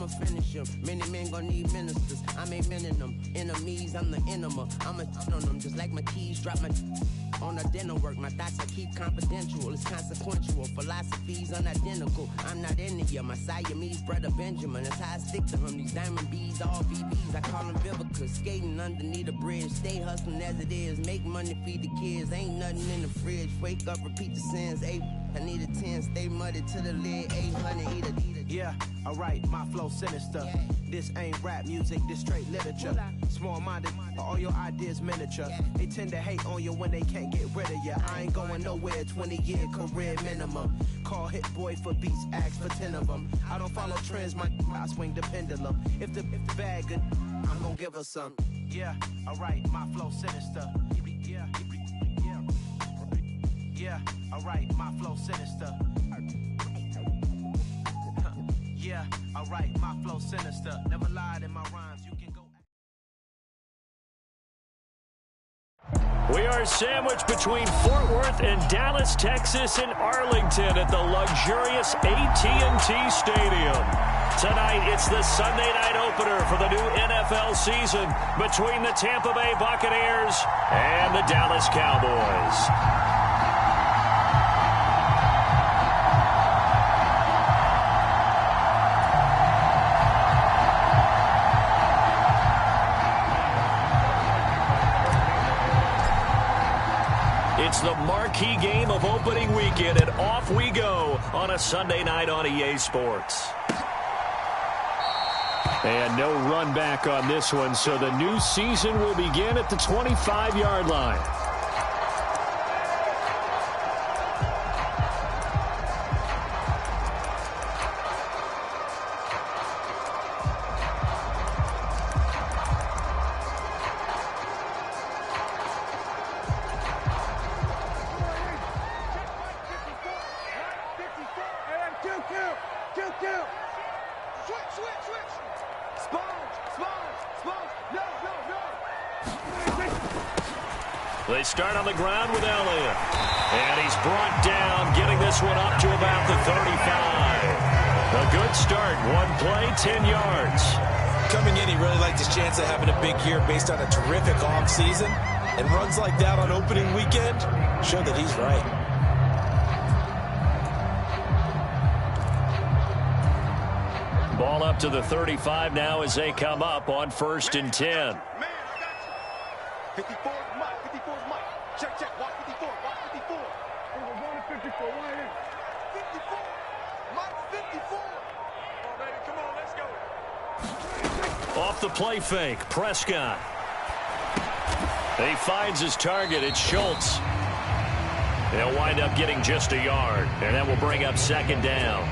I'ma finish him. Many men gon' need ministers. I'm aiming them. Enemies, I'm the enema. I'ma on them just like my keys. Drop my on the dinner work. My thoughts I keep confidential. It's consequential. Philosophies unidentical. I'm not India. My Siamese brother Benjamin. That's how I stick to him. These diamond bees, all BBs. I call them Vivica. Skating underneath a bridge. Stay hustling as it is. Make money, feed the kids. Ain't nothing in the fridge. Wake up, repeat the sins. I need a 10. Stay muddy to the lid. 800. Eat it. Yeah, alright, my flow sinister. This ain't rap music, this straight literature. Small-minded, all your ideas miniature. They tend to hate on you when they can't get rid of you. I ain't going nowhere, 20-year career minimum. Call Hit Boy for beats, ask for 10 of them. I don't follow trends, I swing the pendulum. If the bag good, I'm gonna give her some. Yeah, alright, my flow sinister. Yeah, alright, my flow sinister. Yeah, alright, my flow sinister. Never lied in my rhymes, you can go. We are sandwiched between Fort Worth and Dallas, Texas, and Arlington at the luxurious AT&T Stadium. Tonight, it's the Sunday night opener for the new NFL season between the Tampa Bay Buccaneers and the Dallas Cowboys. It's the marquee game of opening weekend, and off we go on a Sunday night on EA Sports. And no run back on this one, so the new season will begin at the 25-yard line. They start on the ground with Elliott. And he's brought down, getting this one up to about the 35. A good start. One play, 10 yards. Coming in, he really liked his chance of having a big year based on a terrific offseason. And runs like that on opening weekend show that he's right. Ball up to the 35 now as they come up on 1st and 10. 54 is Mike. 54 is Mike. Check, check. Watch 54. Watch 54. We're going to 54. Right here. 54. Mike 54. Come on, baby. Come on. Let's go. Off the play fake. Prescott. He finds his target. It's Schultz. They'll wind up getting just a yard. And that will bring up 2nd down.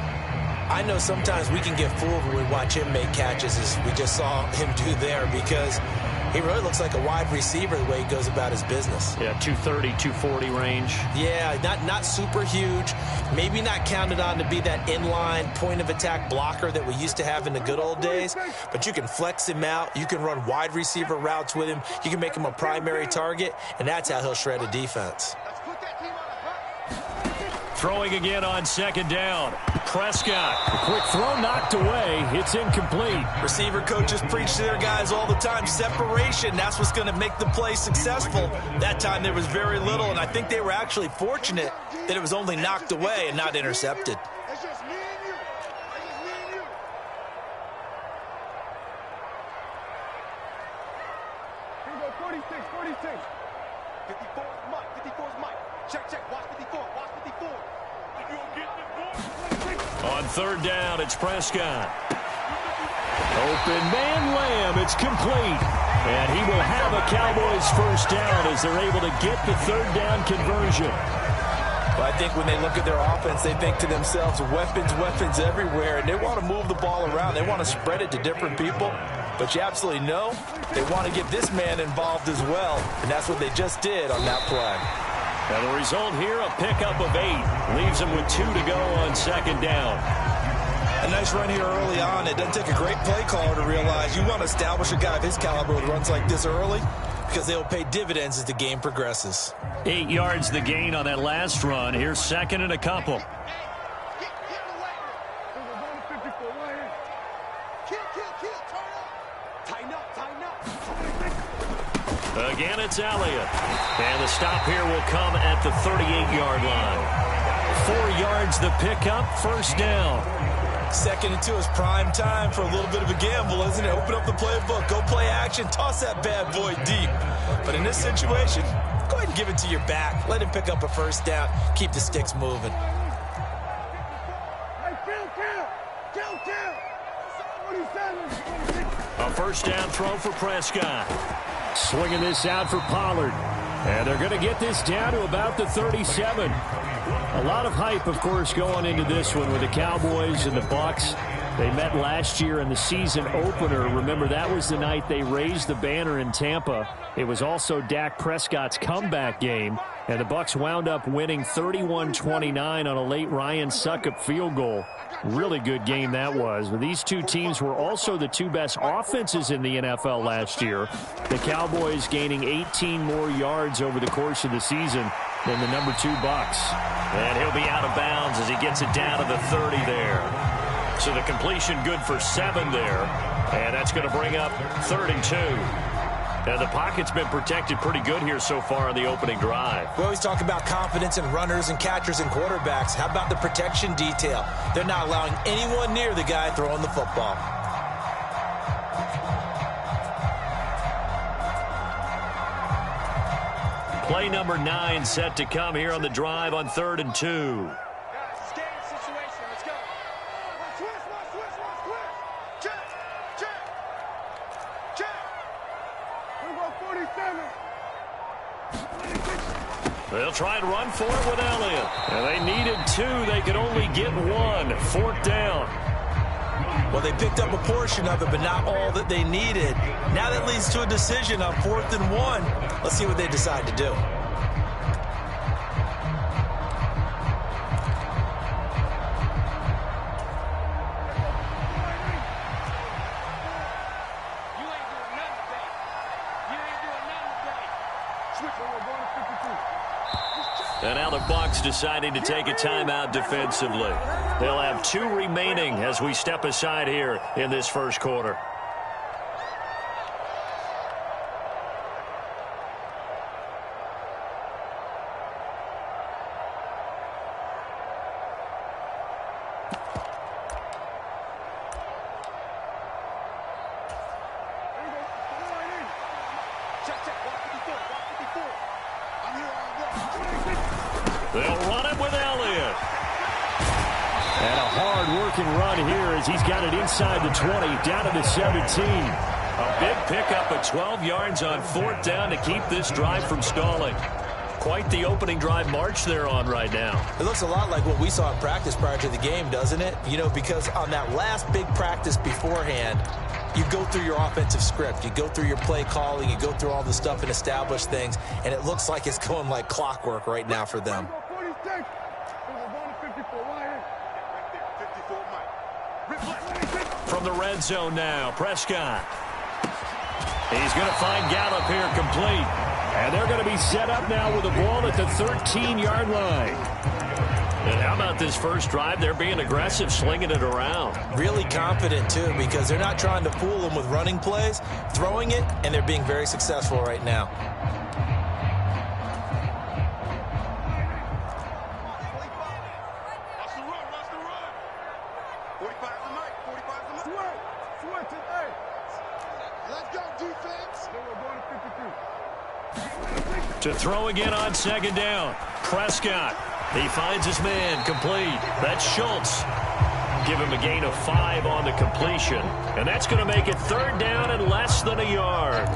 I know sometimes we can get fooled when we watch him make catches, as we just saw him do there, because he really looks like a wide receiver the way he goes about his business. Yeah, 230, 240 range. Yeah, not super huge. Maybe not counted on to be that inline point-of-attack blocker that we used to have in the good old days. But you can flex him out. You can run wide receiver routes with him. You can make him a primary target, and that's how he'll shred a defense. Throwing again on 2nd down. Prescott. A quick throw knocked away. It's incomplete. Receiver coaches preach to their guys all the time. Separation. That's what's going to make the play successful. That time there was very little, and I think they were actually fortunate that it was only knocked away and not intercepted. It's just me and you. It's just me and you. Here we go. 46. 46. 54 is Mike. 54 is Mike. Check, check. Watch 54. Watch 54. If you don't get this ball. On 3rd down, it's Prescott. Open man Lamb. It's complete. And he will have a Cowboys 1st down as they're able to get the 3rd down conversion. Well, I think when they look at their offense, they think to themselves, weapons, weapons everywhere, and they want to move the ball around. They want to spread it to different people. But you absolutely know they want to get this man involved as well, and that's what they just did on that play. And the result here, a pickup of 8. Leaves them with 2 to go on 2nd down. A nice run here early on. It doesn't take a great play caller to realize you want to establish a guy of his caliber with runs like this early, because they'll pay dividends as the game progresses. 8 yards the gain on that last run. Here's 2nd and a couple. Tighten up, tighten up. Again, it's Elliott. And the stop here will come at the 38-yard line. 4 yards the pickup, first down. Second and 2 is prime time for a little bit of a gamble, isn't it? Open up the playbook, go play action, toss that bad boy deep. But in this situation, go ahead and give it to your back. Let him pick up a first down. Keep the sticks moving. A first down throw for Prescott. Swinging this out for Pollard. And they're going to get this down to about the 37. A lot of hype, of course, going into this one with the Cowboys and the Bucs. They met last year in the season opener. Remember, that was the night they raised the banner in Tampa. It was also Dak Prescott's comeback game. And the Bucs wound up winning 31-29 on a late Ryan Succop field goal. Really good game that was. But these two teams were also the two best offenses in the NFL last year. The Cowboys gaining 18 more yards over the course of the season than the number 2 Bucs. And he'll be out of bounds as he gets it down to the 30 there. So the completion good for 7 there. And that's going to bring up 32. And the pocket's been protected pretty good here so far in the opening drive. We always talk about confidence in runners and catchers and quarterbacks. How about the protection detail? They're not allowing anyone near the guy throwing the football. Play number 9 set to come here on the drive on 3rd and 2. They'll try and run for it with Elliott. And they needed 2. They could only get 1. 4th down. Well, they picked up a portion of it, but not all that they needed. Now that leads to a decision on 4th and 1. Let's see what they decide to do. And now the Bucs deciding to take a timeout defensively. They'll have 2 remaining as we step aside here in this first quarter. They'll run it with Elliott. And a hard-working run here as he's got it inside the 20, down to the 17. A big pickup of 12 yards on 4th down to keep this drive from stalling. Quite the opening drive march they're on right now. It looks a lot like what we saw in practice prior to the game, doesn't it? You know, because on that last big practice beforehand, you go through your offensive script. You go through your play calling. You go through all the stuff and establish things. And it looks like it's going like clockwork right now for them. From the red zone now, Prescott. He's going to find Gallup here complete. And they're going to be set up now with the ball at the 13-yard line. And how about this first drive? They're being aggressive, slinging it around. Really confident, too, because they're not trying to fool them with running plays, throwing it, and they're being very successful right now. Watch the run, watch the run. 45 the mic, 45 the mic. Switch it, hey. Let's go, defense. Then we're going to 52. To throw again on 2nd down. Prescott. He finds his man complete. That's Schultz. Give him a gain of 5 on the completion. And that's going to make it 3rd down and less than a yard.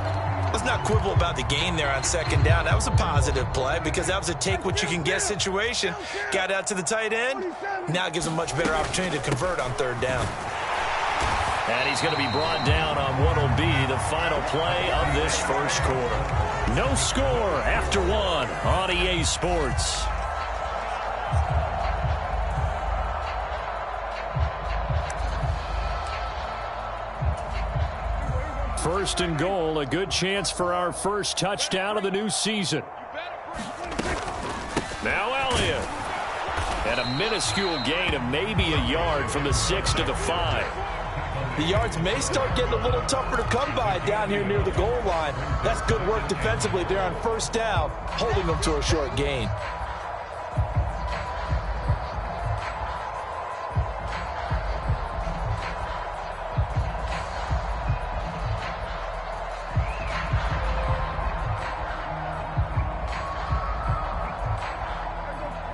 Let's not quibble about the gain there on 2nd down. That was a positive play because that was a take-what-you-can-get situation. Got out to the tight end. Now it gives him a much better opportunity to convert on 3rd down. And he's going to be brought down on what will be the final play of this first quarter. No score after 1 on EA Sports. First and goal, a good chance for our first touchdown of the new season. Now Elliott. And a minuscule gain of maybe a yard from the 6 to the 5. The yards may start getting a little tougher to come by down here near the goal line. That's good work defensively there on first down, holding them to a short gain.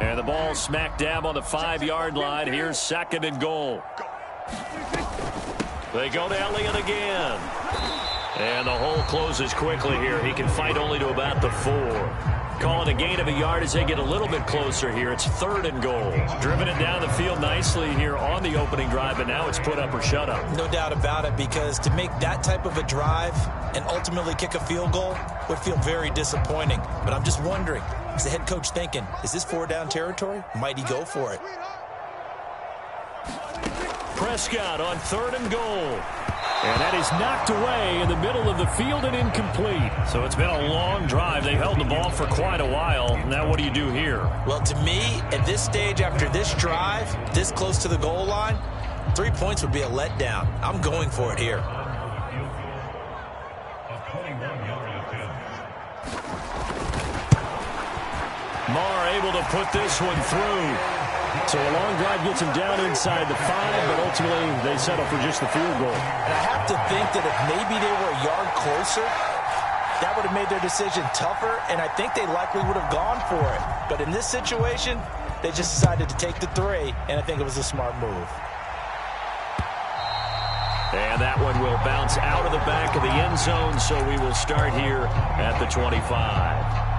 And the ball smack dab on the 5-yard line. Here's 2nd and goal. They go to Elliott again. And the hole closes quickly here. He can fight only to about the 4. Calling a gain of a yard as they get a little bit closer here. It's 3rd and goal. Driven it down the field nicely here on the opening drive, but now it's put up or shut up. No doubt about it, because to make that type of a drive and ultimately kick a field goal would feel very disappointing. But I'm just wondering, is the head coach thinking, is this 4-down territory? Might he go for it? Prescott on 3rd and goal. And that is knocked away in the middle of the field and incomplete. So it's been a long drive. They held the ball for quite a while. Now what do you do here? Well, to me, at this stage, after this drive, this close to the goal line, 3 points would be a letdown. I'm going for it here. Marr able to put this one through. So a long drive gets him down inside the 5, but ultimately they settle for just the field goal. And I have to think that if maybe they were a yard closer, that would have made their decision tougher, and I think they likely would have gone for it. But in this situation, they just decided to take the 3, and I think it was a smart move. And that one will bounce out of the back of the end zone, so we will start here at the 25.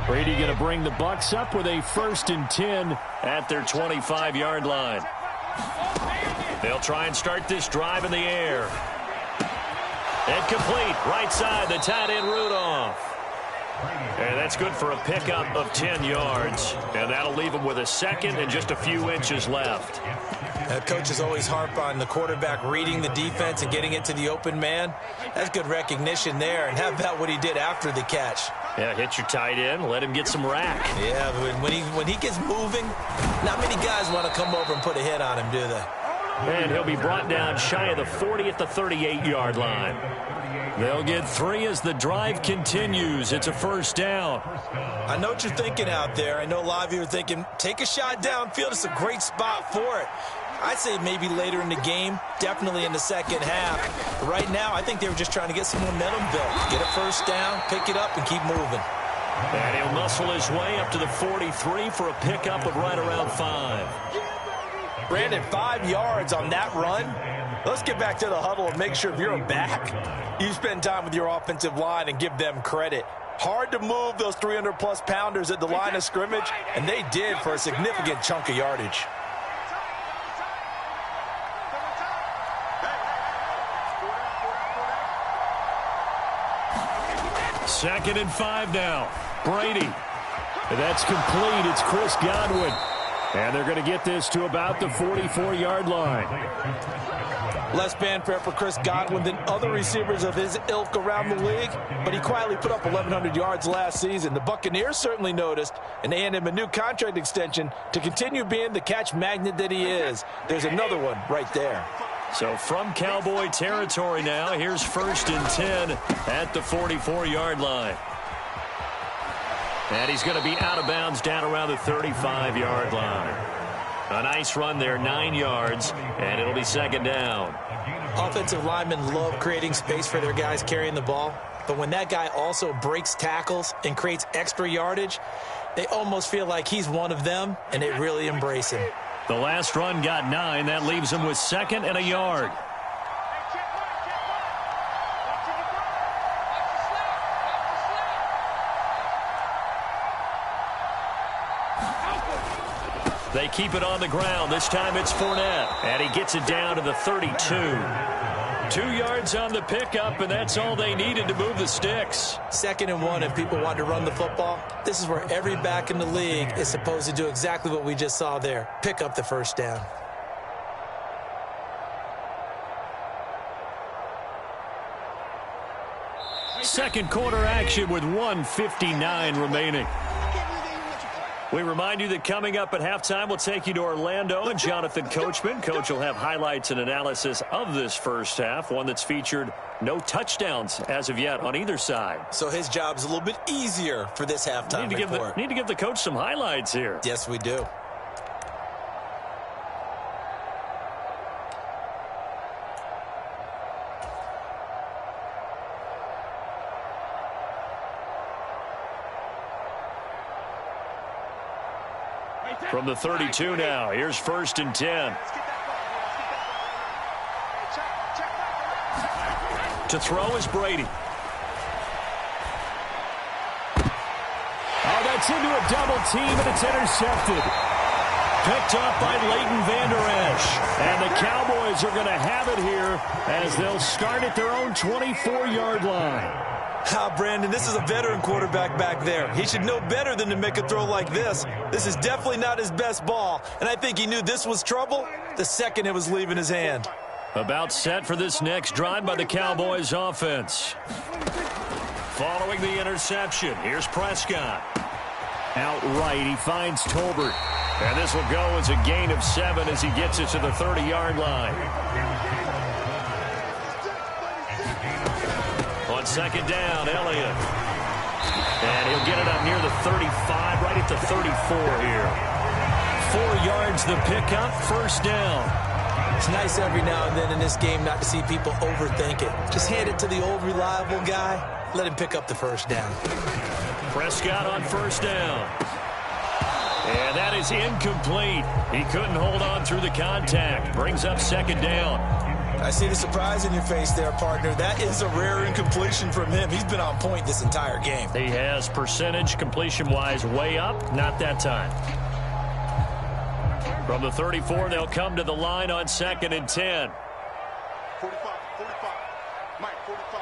Brady going to bring the Bucs up with a 1st and 10 at their 25-yard line. They'll try and start this drive in the air. Incomplete. Right side, the tight end Rudolph. And that's good for a pickup of 10 yards. And that'll leave them with a 2nd and just a few inches left. Coaches always harp on the quarterback reading the defense and getting it to the open man. That's good recognition there. And how about what he did after the catch? Yeah, hit your tight end, let him get some rack. Yeah, but when he gets moving, not many guys want to come over and put a hit on him, do they? And he'll be brought down shy of the 40 at the 38-yard line. They'll get 3 as the drive continues. It's a 1st down. I know what you're thinking out there. I know a lot of you are thinking, take a shot downfield. It's a great spot for it. I'd say maybe later in the game, definitely in the second half. But right now, I think they were just trying to get some momentum built. Get a 1st down, pick it up, and keep moving. And he'll muscle his way up to the 43 for a pickup of right around 5. Brandon, 5 yards on that run. Let's get back to the huddle and make sure if you're a back, you spend time with your offensive line and give them credit. Hard to move those 300-plus pounders at the line of scrimmage, and they did for a significant chunk of yardage. 2nd and 5 now. Brady. And that's complete. It's Chris Godwin. And they're going to get this to about the 44-yard line. Less fanfare for Chris Godwin than other receivers of his ilk around the league, but he quietly put up 1,100 yards last season. The Buccaneers certainly noticed, and they handed him a new contract extension to continue being the catch magnet that he is. There's another one right there. So from Cowboy territory now, here's 1st and 10 at the 44-yard line. And he's going to be out of bounds down around the 35-yard line. A nice run there, 9 yards, and it'll be 2nd down. Offensive linemen love creating space for their guys carrying the ball, but when that guy also breaks tackles and creates extra yardage, they almost feel like he's one of them, and they really embrace him. The last run got 9. That leaves him with 2nd and a yard. They keep it on the ground. This time it's Fournette. And he gets it down to the 32. 2 yards on the pickup, and that's all they needed to move the sticks. 2nd and 1 if people want to run the football. This is where every back in the league is supposed to do exactly what we just saw there. Pick up the 1st down. Second quarter action with 1:59 remaining. We remind you that coming up at halftime, we'll take you to Orlando and Jonathan Coachman. Coach will have highlights and analysis of this first half, one that's featured no touchdowns as of yet on either side. So his job's a little bit easier for this halftime report. Need to give the coach some highlights here. Yes, we do. From the 32 now, here's 1st and 10. To throw is Brady. Oh, that's into a double team, and it's intercepted. Picked up by Leighton Vander Esch. And the Cowboys are going to have it here as they'll start at their own 24-yard line. Brandon, this is a veteran quarterback back there. He should know better than to make a throw like this. This is definitely not his best ball, and I think he knew this was trouble the second it was leaving his hand. About set for this next drive by the Cowboys offense. Following the interception, here's Prescott. Outright, he finds Tolbert. And this will go as a gain of 7 as he gets it to the 30-yard line. On second down, Elliott. And he'll get it up near the 35, right at the 34 here. 4 yards the pickup, 1st down. It's nice every now and then in this game not to see people overthink it. Just hand it to the old reliable guy. Let him pick up the 1st down. Prescott on 1st down. And that is incomplete. He couldn't hold on through the contact. Brings up 2nd down. I see the surprise in your face there, partner. That is a rare incompletion from him. He's been on point this entire game. He has percentage completion-wise way up. Not that time. From the 34, they'll come to the line on 2nd and 10. 45. Mike, 45.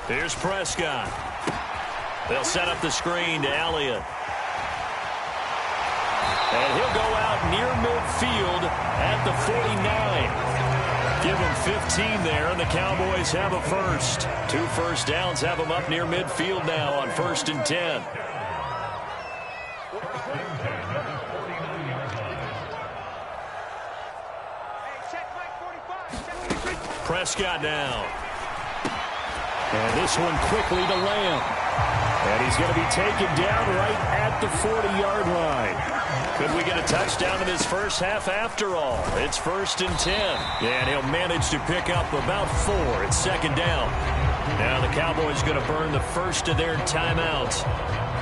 Here's Prescott. They'll set up the screen to Elliott. And he'll go out near midfield at the 49. Give him 15 there, and the Cowboys have a first. 2 first downs have them up near midfield now on 1st and 10. Prescott now. And this one quickly to Lamb. And he's going to be taken down right at the 40-yard line. Could we get a touchdown in this first half after all? It's 1st and 10. And he'll manage to pick up about 4. It's 2nd down. Now the Cowboys going to burn the first of their timeouts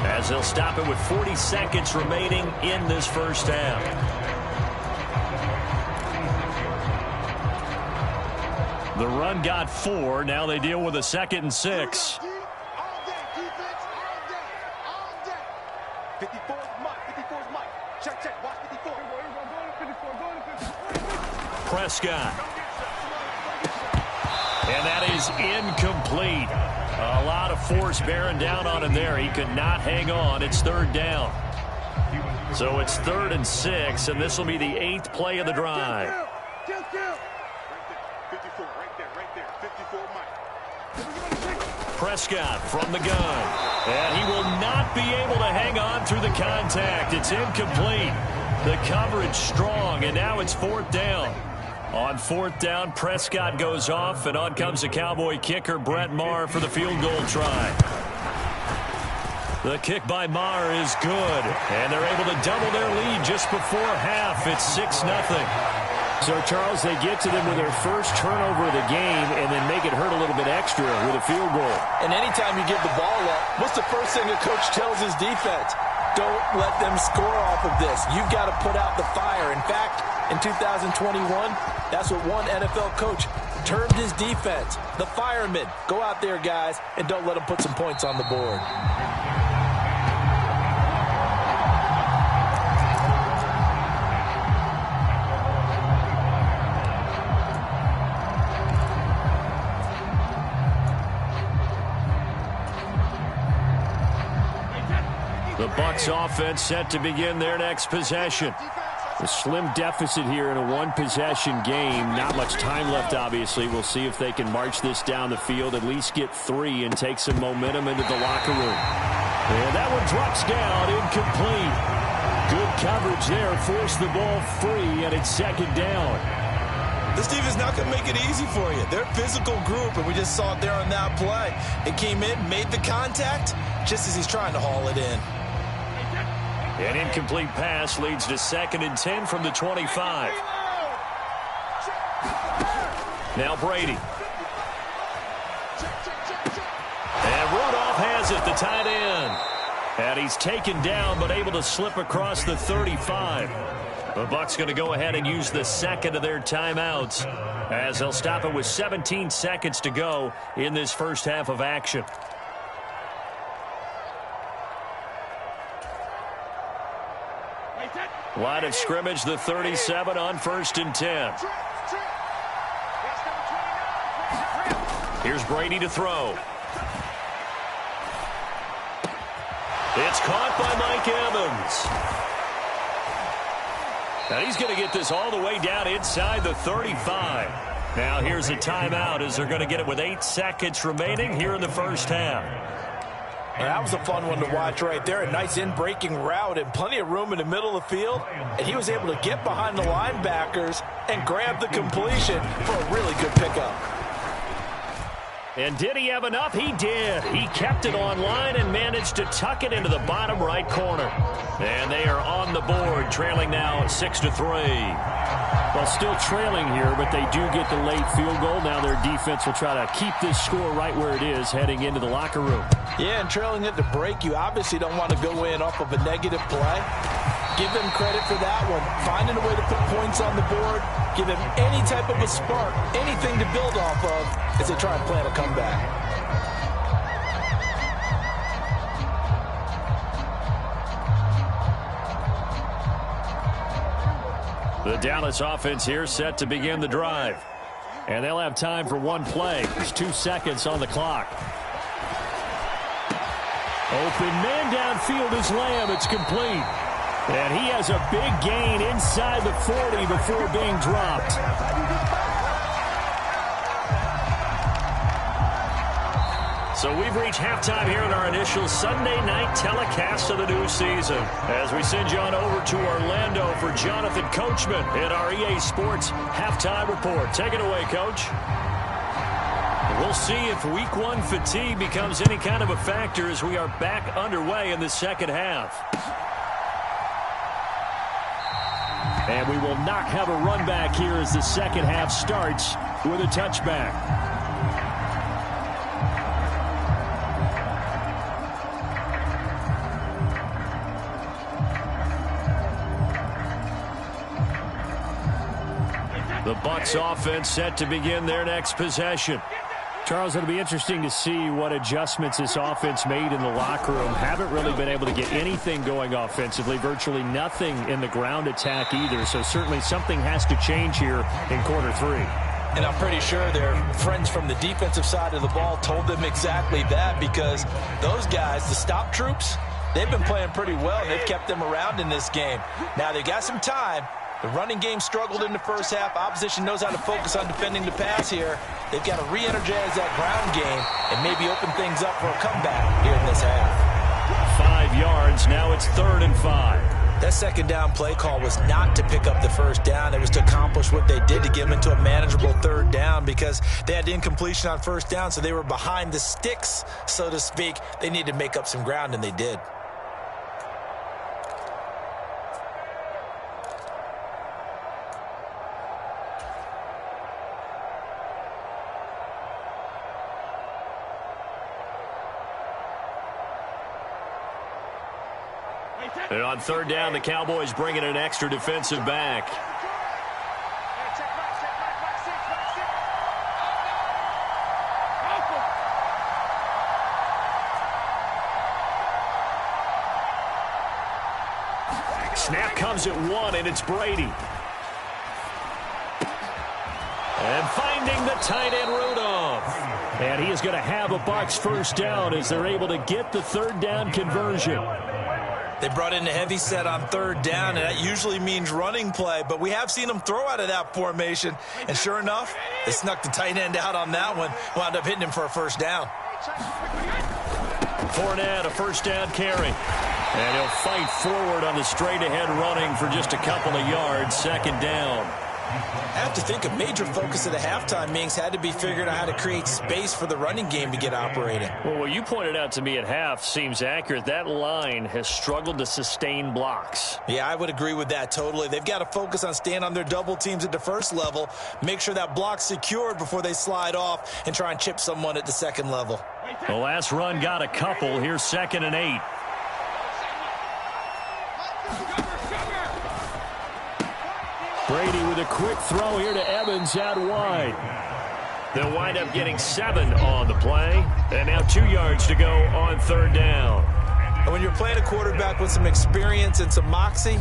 as they'll stop it with 40 seconds remaining in this first half. The run got 4. Now they deal with a 2nd and 6. 54 is Mike. Check. Watch 54. Prescott. And that is incomplete. A lot of force bearing down on him there. He could not hang on. It's 3rd down. So it's 3rd and 6, and this will be the 8th play of the drive. 54, right there. 54, Mike. Prescott from the gun. And he will not be able to hang on through the contact. It's incomplete. The coverage strong, and now it's 4th down. On 4th down, Prescott goes off, and on comes the Cowboy kicker, Brett Maher, for the field goal try. The kick by Maher is good, and they're able to double their lead just before half. It's 6-0. So, Charles, they get to them with their first turnover of the game and then make it hurt a little bit extra with a field goal. And anytime you give the ball up, what's the first thing a coach tells his defense? Don't let them score off of this. You've got to put out the fire. In fact, in 2021, that's what one NFL coach termed his defense, the firemen. Go out there, guys, and don't let them put some points on the board. The Bucs offense set to begin their next possession. A slim deficit here in a one-possession game. Not much time left, obviously. We'll see if they can march this down the field, at least get 3 and take some momentum into the locker room. And that one drops down, incomplete. Good coverage there. Forced the ball free, and it's second down. This defense is not going to make it easy for you. They're a physical group, and we just saw it there on that play. It came in, made the contact, just as he's trying to haul it in. An incomplete pass leads to 2nd and 10 from the 25. Now Brady. And Rudolph has it, the tight end. And he's taken down, but able to slip across the 35. The Bucs going to go ahead and use the second of their timeouts, as they'll stop it with 17 seconds to go in this first half of action. Line of scrimmage, the 37 on 1st and 10. Here's Brady to throw. It's caught by Mike Evans. Now he's going to get this all the way down inside the 35. Now here's a timeout as they're going to get it with 8 seconds remaining here in the first half. And that was a fun one to watch right there. A nice in-breaking route and plenty of room in the middle of the field. And he was able to get behind the linebackers and grab the completion for a really good pickup. And did he have enough? He did. He kept it online and managed to tuck it into the bottom right corner. And they are on the board, trailing now 6-3. Well, still trailing here, but they do get the late field goal. Now their defense will try to keep this score right where it is heading into the locker room. Yeah, and trailing at the break, you obviously don't want to go in off of a negative play. Give them credit for that one. Finding a way to put points on the board, give them any type of a spark, anything to build off of as they try and plan a comeback. The Dallas offense here set to begin the drive. And they'll have time for one play. There's 2 seconds on the clock. Open man downfield is Lamb. It's complete. And he has a big gain inside the 40 before being dropped. So we've reached halftime here in our initial Sunday night telecast of the new season, as we send you on over to Orlando for Jonathan Coachman in our EA Sports Halftime Report. Take it away, Coach. We'll see if Week 1 fatigue becomes any kind of a factor as we are back underway in the second half. And we will not have a run back here as the second half starts with a touchback. The Bucs offense set to begin their next possession. Charles, it'll be interesting to see what adjustments this offense made in the locker room. Haven't really been able to get anything going offensively, virtually nothing in the ground attack either. So certainly something has to change here in quarter 3. And I'm pretty sure their friends from the defensive side of the ball told them exactly that, because those guys, the stop troops, they've been playing pretty well, and they've kept them around in this game. Now, they got some time. The running game struggled in the first half. Opposition knows how to focus on defending the pass here. They've got to re-energize that ground game and maybe open things up for a comeback here in this half. 5 yards. Now it's 3rd and 5. That second down play call was not to pick up the first down. It was to accomplish what they did, to get them into a manageable 3rd down, because they had incompletion on first down, so they were behind the sticks, so to speak. They needed to make up some ground, and they did. And on 3rd down, the Cowboys bringing an extra defensive back. Snap comes at 1, and it's Brady. And finding the tight end, Rudolph. And he is going to have a Bucs first down as they're able to get the 3rd down conversion. They brought in a heavy set on third down, and that usually means running play, but we have seen them throw out of that formation, and sure enough, they snuck the tight end out on that one, wound up hitting him for a first down. Fournette, a first down carry. And he'll fight forward on the straight-ahead running for just a couple of yards, second down. I have to think a major focus of the halftime meetings had to be figuring out how to create space for the running game to get operating. Well, what you pointed out to me at half seems accurate. That line has struggled to sustain blocks. Yeah, I would agree with that totally. They've got to focus on staying on their double teams at the first level, make sure that block's secured before they slide off and try and chip someone at the second level. The last run got a couple. Here's 2nd and 8. Brady with a quick throw here to Evans out wide. They'll wind up getting 7 on the play. And now 2 yards to go on third down. And when you're playing a quarterback with some experience and some moxie,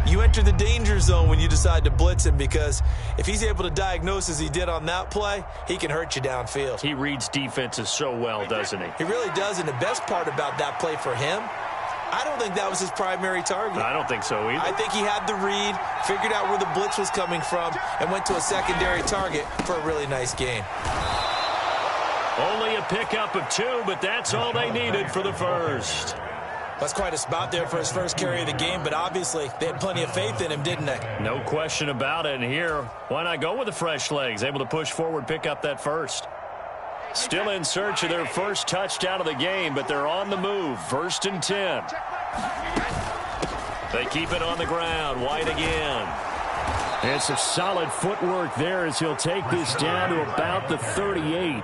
you enter the danger zone when you decide to blitz him, because if he's able to diagnose as he did on that play, he can hurt you downfield. He reads defenses so well, doesn't he? He really does, and the best part about that play for him, I don't think that was his primary target. I don't think so either. I think he had the read, figured out where the blitz was coming from, and went to a secondary target for a really nice gain. Only a pickup of 2, but that's all they needed for the first. That's quite a spot there for his first carry of the game, but obviously they had plenty of faith in him, didn't they? No question about it. And here, why not go with the fresh legs? Able to push forward, pick up that first. Still in search of their first touchdown of the game, but they're on the move. 1st and 10. They keep it on the ground. White again. And some solid footwork there as he'll take this down to about the 38.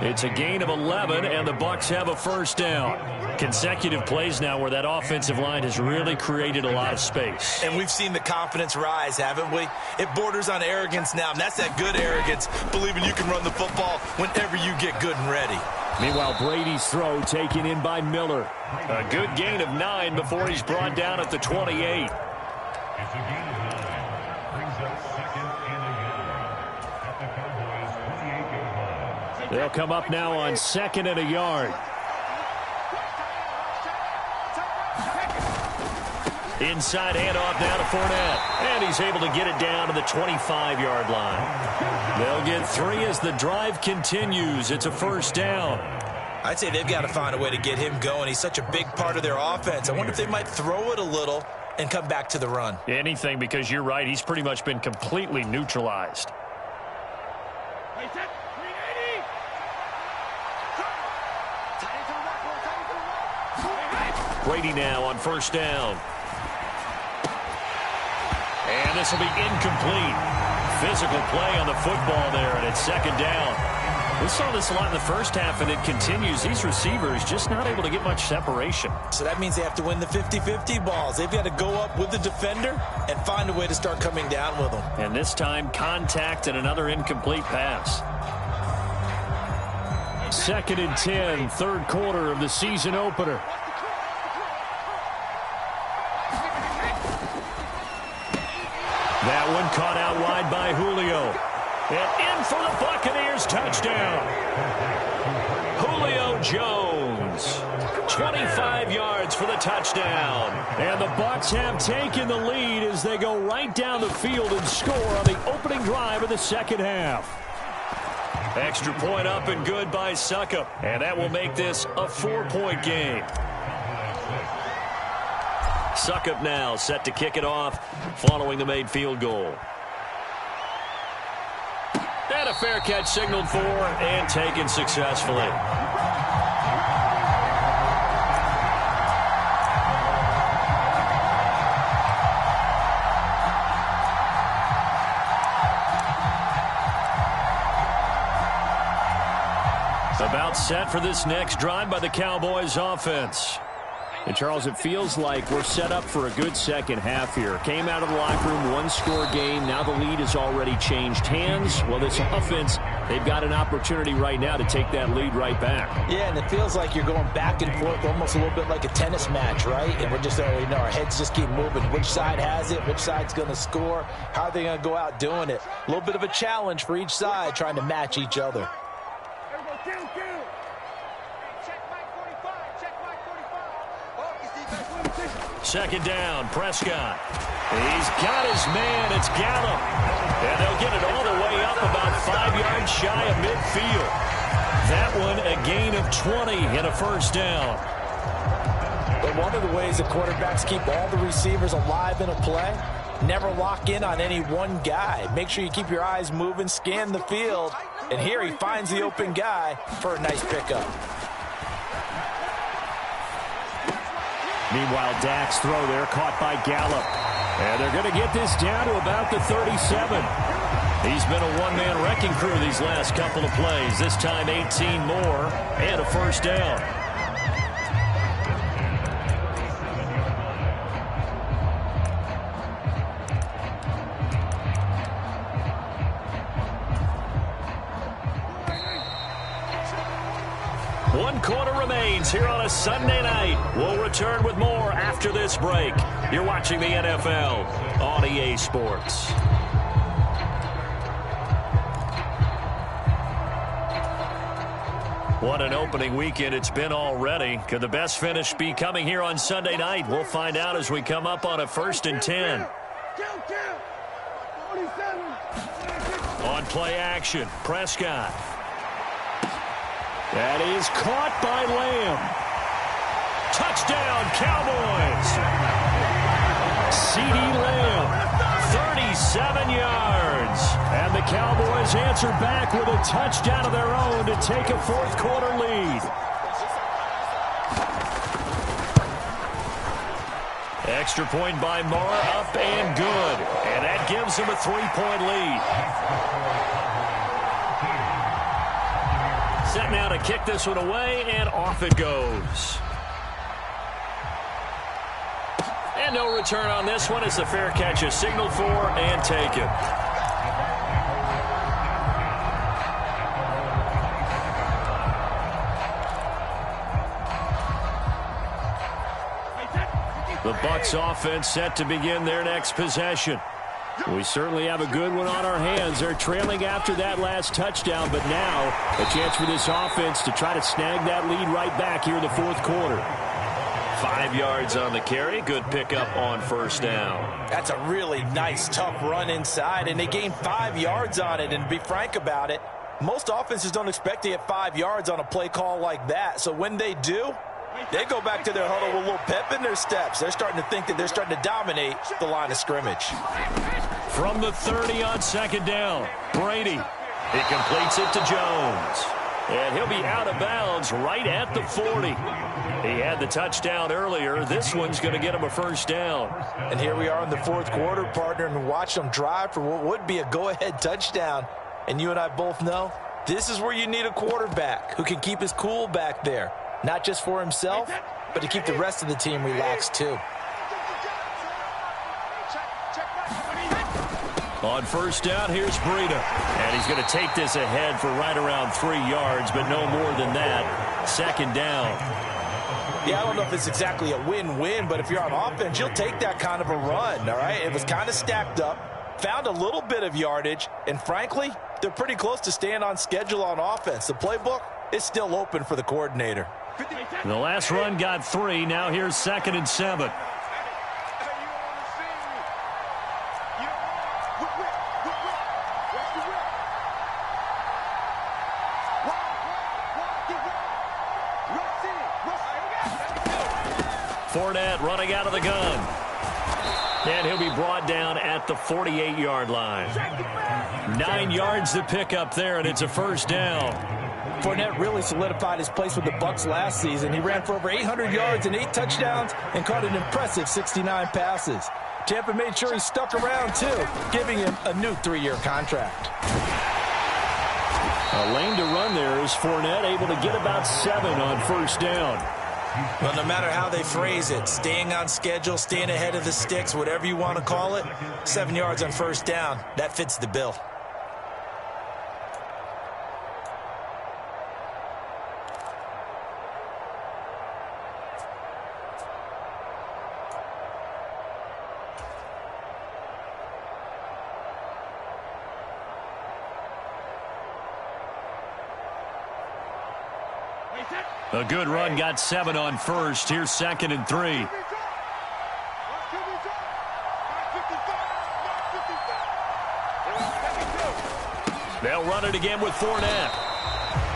It's a gain of 11, and the Bucs have a first down. Consecutive plays now where that offensive line has really created a lot of space. And we've seen the confidence rise, haven't we? It borders on arrogance now, and that's that good arrogance, believing you can run the football whenever you get good and ready. Meanwhile, Brady's throw taken in by Miller. A good gain of 9 before he's brought down at the 28. They'll come up now on 2nd and a yard. Inside handoff now to Fournette. And he's able to get it down to the 25-yard line. They'll get 3 as the drive continues. It's a first down. I'd say they've got to find a way to get him going. He's such a big part of their offense. I wonder if they might throw it a little and come back to the run. Anything, because you're right. He's pretty much been completely neutralized. Brady now on first down. And this will be incomplete. Physical play on the football there, and it's 2nd down. We saw this a lot in the first half, and it continues. These receivers just not able to get much separation. So that means they have to win the 50-50 balls. They've got to go up with the defender and find a way to start coming down with them. And this time, contact and another incomplete pass. 2nd and 10, third quarter of the season opener. That one caught out wide by Julio. And in for the Buccaneers touchdown. Julio Jones. 25 yards for the touchdown. And the Bucs have taken the lead as they go right down the field and score on the opening drive of the second half. Extra point up and good by Suckup. And that will make this a 4-point game. Suckup now set to kick it off following the made field goal. And a fair catch signaled for and taken successfully. About set for this next drive by the Cowboys offense. And, Charles, it feels like we're set up for a good second half here. Came out of the locker room, one-score game. Now the lead has already changed hands. Well, this offense, they've got an opportunity right now to take that lead right back. Yeah, and it feels like you're going back and forth almost a little bit like a tennis match, right? And we're just, you know, our heads just keep moving. Which side has it? Which side's going to score? How are they going to go out doing it? A little bit of a challenge for each side trying to match each other. Check Mike 45. Check Mike 45. Focus, defense. second down. Prescott. He's got his man. It's Gallup. And they'll get it all the way up about 5 yards shy of midfield. That one a gain of 20 and a first down. But one of the ways the quarterbacks keep all the receivers alive in a play, never lock in on any one guy. Make sure you keep your eyes moving, scan the field. And here he finds the open guy for a nice pickup. Meanwhile, Dak's throw there caught by Gallup. And they're going to get this down to about the 37. He's been a one-man wrecking crew these last couple of plays. This time 18 more and a first down. One quarter remains here on a Sunday night. We'll return with more after this break. You're watching the NFL on EA Sports. What an opening weekend it's been already. Could the best finish be coming here on Sunday night? We'll find out as we come up on a 1st and 10. On play action, Prescott. That is caught by Lamb. Touchdown, Cowboys. CeeDee Lamb, 37 yards. And the Cowboys answer back with a touchdown of their own to take a fourth-quarter lead. Extra point by Mara, up and good. And that gives them a 3-point lead. Set now to kick this one away, and off it goes. And no return on this one as the fair catch is signaled for and taken. The Bucs offense set to begin their next possession. We certainly have a good one on our hands. They're trailing after that last touchdown, but now a chance for this offense to try to snag that lead right back here in the fourth quarter. 5 yards on the carry. Good pickup on first down. That's a really nice, tough run inside, and they gained 5 yards on it. And to be frank about it, most offenses don't expect to get 5 yards on a play call like that. So when they do, they go back to their huddle with a little pep in their steps. They're starting to think that they're starting to dominate the line of scrimmage. From the 30 on second down, Brady. He completes it to Jones. And he'll be out of bounds right at the 40. He had the touchdown earlier. This one's going to get him a first down. And here we are in the fourth quarter, partner, and watch them drive for what would be a go-ahead touchdown. And you and I both know this is where you need a quarterback who can keep his cool back there. Not just for himself, but to keep the rest of the team relaxed too. On first down, here's Breida. And he's going to take this ahead for right around 3 yards, but no more than that. Second down. Yeah, I don't know if it's exactly a win-win, but if you're on offense, you'll take that kind of a run, all right? It was kind of stacked up, found a little bit of yardage, and frankly, they're pretty close to staying on schedule on offense. The playbook is still open for the coordinator. The last run got 3. Now here's 2nd and 7. Fournette running out of the gun. And he'll be brought down at the 48-yard line. 9 yards to pick up there, and it's a first down. Fournette really solidified his place with the Bucs last season. He ran for over 800 yards and 8 touchdowns and caught an impressive 69 passes. Tampa made sure he stuck around, too, giving him a new 3-year contract. A lane to run there is Fournette, able to get about 7 on first down. Well, no matter how they phrase it, staying on schedule, staying ahead of the sticks, whatever you want to call it, 7 yards on first down, that fits the bill. A good run got 7 on first. Here's 2nd and 3. They'll run it again with Fournette.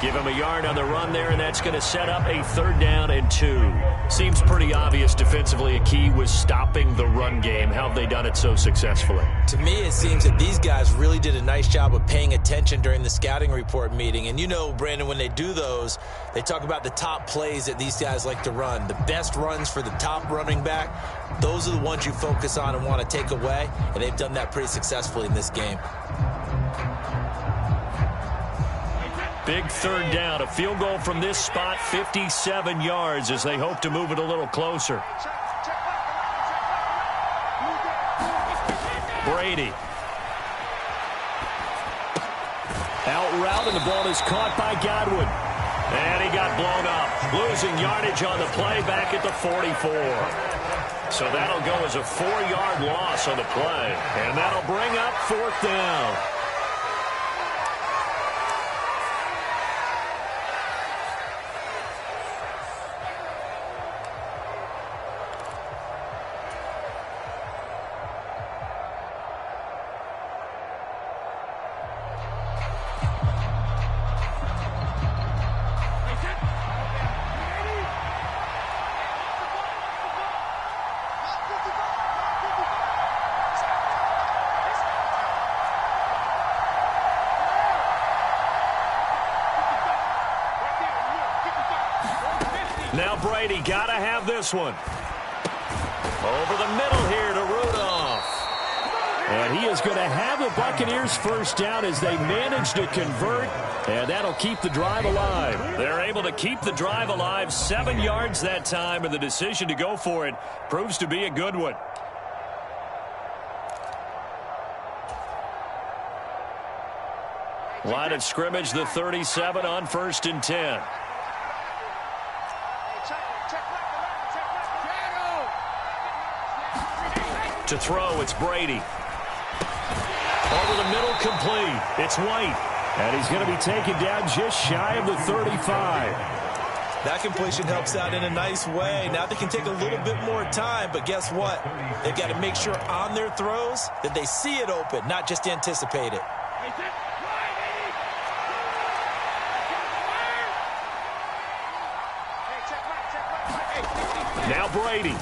Give him a yard on the run there, and that's going to set up a 3rd down and 2. Seems pretty obvious defensively a key was stopping the run game. How have they done it so successfully? To me, it seems that these guys really did a nice job of paying attention during the scouting report meeting. And you know, Brandon, when they do those, they talk about the top plays that these guys like to run. The best runs for the top running back, those are the ones you focus on and want to take away. And they've done that pretty successfully in this game. Big 3rd down, a field goal from this spot, 57 yards as they hope to move it a little closer. Brady. Out route, and the ball is caught by Godwin. And he got blown up. Losing yardage on the play back at the 44. So that'll go as a 4-yard loss on the play. And that'll bring up 4th down. Now Brady got to have this one. Over the middle here to Rudolph. And he is going to have the Buccaneers 1st down as they manage to convert. And that'll keep the drive alive. They're able to keep the drive alive. 7 yards that time, and the decision to go for it proves to be a good one. Line of scrimmage, the 37 on 1st and 10. To throw, it's Brady. Over the middle, complete. It's White. And he's going to be taken down just shy of the 35. That completion helps out in a nice way. Now they can take a little bit more time, but guess what? They've got to make sure on their throws that they see it open, not just anticipate it. Now Brady.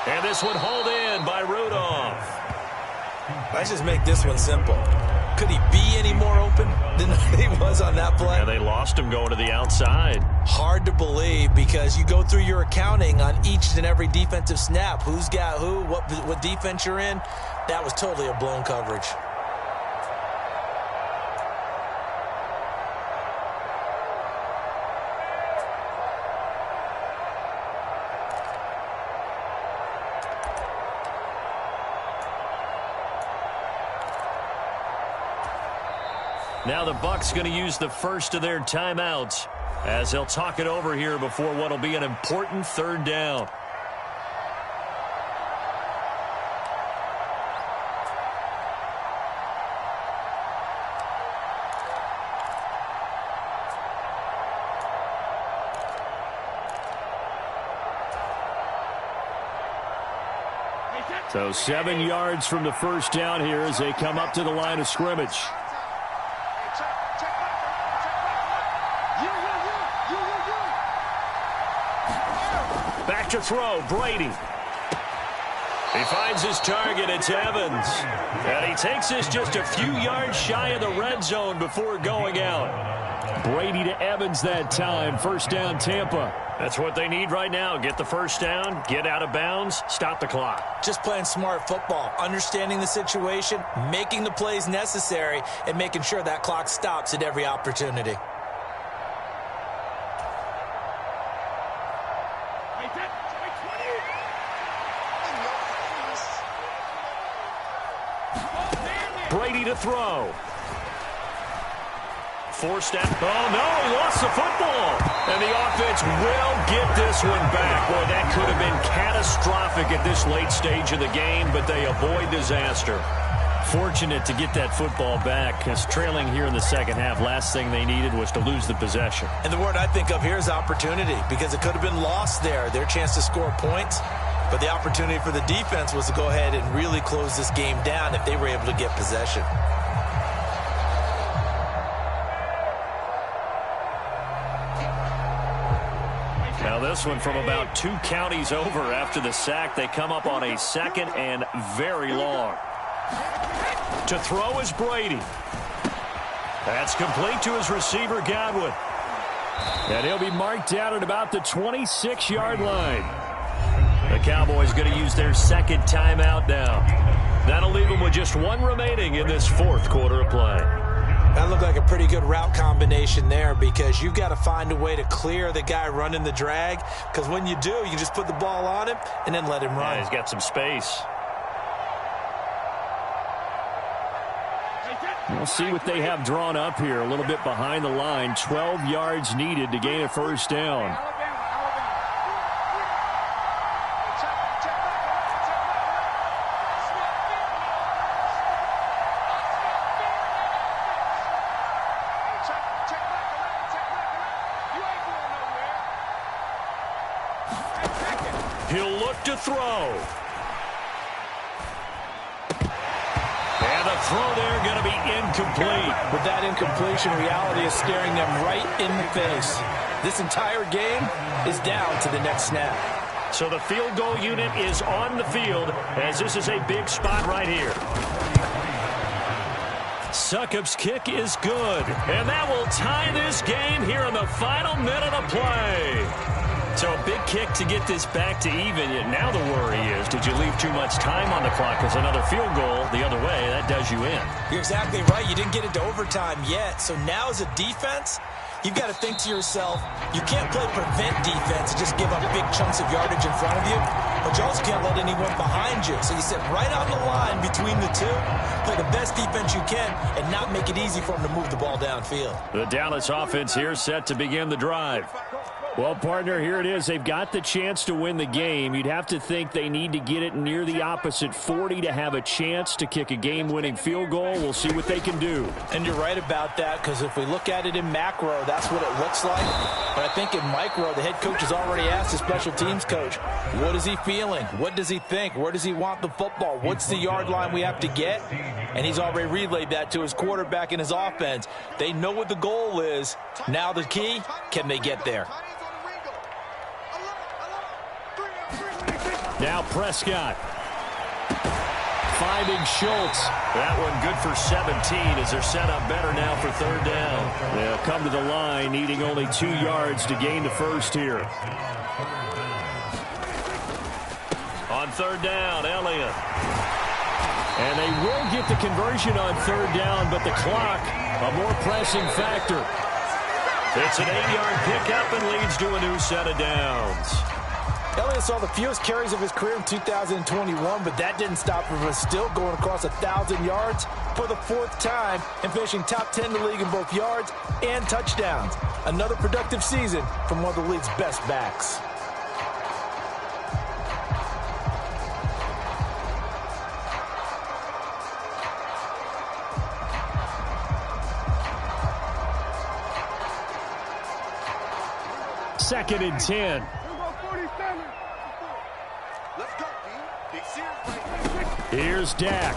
And this one hauled in by Rudolph. Let's just make this one simple. Could he be any more open than he was on that play? And they lost him going to the outside. Hard to believe because you go through your accounting on each and every defensive snap. Who's got who, what defense you're in. That was totally a blown coverage. Now the Bucs going to use the first of their timeouts as they'll talk it over here before what will be an important 3rd down. So 7 yards from the 1st down here as they come up to the line of scrimmage. Back to throw, Brady. He finds his target, it's Evans. And he takes this just a few yards shy of the red zone before going out. Brady to Evans that time, 1st down Tampa. That's what they need right now. Get the 1st down, get out of bounds, stop the clock. Just playing smart football, understanding the situation, making the plays necessary, and making sure that clock stops at every opportunity. Brady to throw. Forced out. Oh, no, he lost the football. And the offense will get this one back. Boy, that could have been catastrophic at this late stage of the game, but they avoid disaster. Fortunate to get that football back, because trailing here in the 2nd half, last thing they needed was to lose the possession. And the word I think of here is opportunity, because it could have been lost there. Their chance to score points. But the opportunity for the defense was to go ahead and really close this game down if they were able to get possession. Now this one from about 2 counties over after the sack. They come up on a 2nd and very long. To throw is Brady. That's complete to his receiver, Godwin. And he'll be marked down at about the 26-yard line. The Cowboys going to use their 2nd timeout now. That'll leave them with just 1 remaining in this 4th quarter of play. That looked like a pretty good route combination there, because you've got to find a way to clear the guy running the drag, because when you do, you just put the ball on him and then let him run. Yeah, he's got some space. We'll see what they have drawn up here. A little bit behind the line. 12 yards needed to gain a 1st down. He'll look to throw. And the throw there going to be incomplete. With that incompletion, reality is staring them right in the face. This entire game is down to the next snap. So the field goal unit is on the field, as this is a big spot right here. Succop's kick is good, and that will tie this game here in the final minute of play. So a big kick to get this back to even. Now the worry is, did you leave too much time on the clock? Because another field goal the other way, that does you in. You're exactly right. You didn't get into overtime yet. So now as a defense, you've got to think to yourself, you can't play prevent defense and just give up big chunks of yardage in front of you, but you also can't let anyone behind you. So you sit right on the line between the two, play the best defense you can, and not make it easy for them to move the ball downfield. The Dallas offense here set to begin the drive. Well, partner, here it is. They've got the chance to win the game. You'd have to think they need to get it near the opposite 40 to have a chance to kick a game-winning field goal. We'll see what they can do. And you're right about that, because if we look at it in macro, that's what it looks like. But I think in micro, the head coach has already asked the special teams coach, what is he feeling? What does he think? Where does he want the football? What's the yard line we have to get? And he's already relayed that to his quarterback and his offense. They know what the goal is. Now the key, can they get there? Now Prescott. Finding Schultz. That one good for 17 as they're set up better now for 3rd down. They'll come to the line, needing only 2 yards to gain the 1st here. On 3rd down, Elliott. And they will get the conversion on 3rd down, but the clock, a more pressing factor. It's an 8-yard pickup and leads to a new set of downs. Elliott saw the fewest carries of his career in 2021, but that didn't stop him from still going across 1,000 yards for the 4th time and finishing top 10 in the league in both yards and touchdowns. Another productive season from one of the league's best backs. Second and 10. Here's Dak.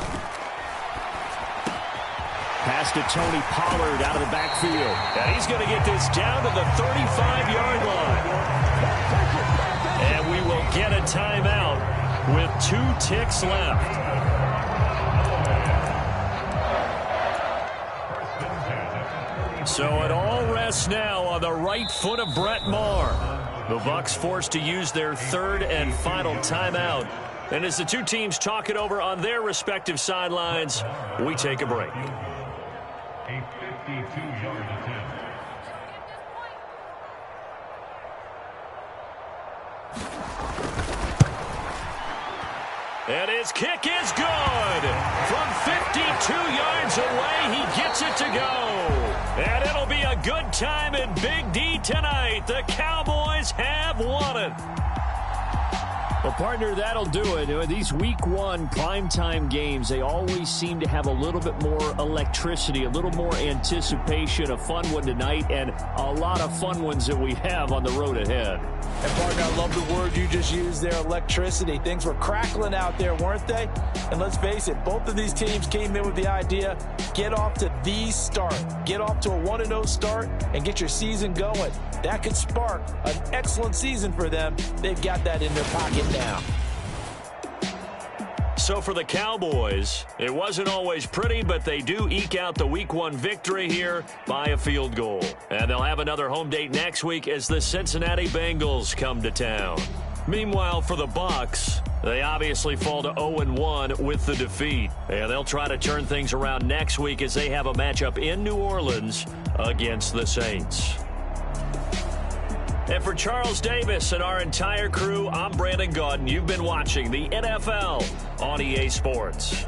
Pass to Tony Pollard out of the backfield. And he's going to get this down to the 35-yard line. And we will get a timeout with 2 ticks left. So it all rests now on the right foot of Brett Maher. The Bucs forced to use their 3rd and final timeout. And as the two teams talk it over on their respective sidelines, we take a break. A 52-yard attempt. And his kick is good. From 52 yards away, he gets it to go. And it'll be a good time in Big D tonight. The Cowboys have won it. Well, partner, that'll do it. These week one primetime games, they always seem to have a little bit more electricity, a little more anticipation. A fun one tonight, and a lot of fun ones that we have on the road ahead. And, partner, I love the word you just used there, electricity. Things were crackling out there, weren't they? And let's face it, both of these teams came in with the idea, get off to the start. Get off to a 1-0 start and get your season going. That could spark an excellent season for them. They've got that in their pocket now. So for the Cowboys, it wasn't always pretty, but they do eke out the week one victory here by a field goal. And they'll have another home date next week as the Cincinnati Bengals come to town. Meanwhile, for the Bucs, they obviously fall to 0-1 with the defeat. And they'll try to turn things around next week as they have a matchup in New Orleans against the Saints. And for Charles Davis and our entire crew, I'm Brandon Gaudin. You've been watching the NFL on EA Sports.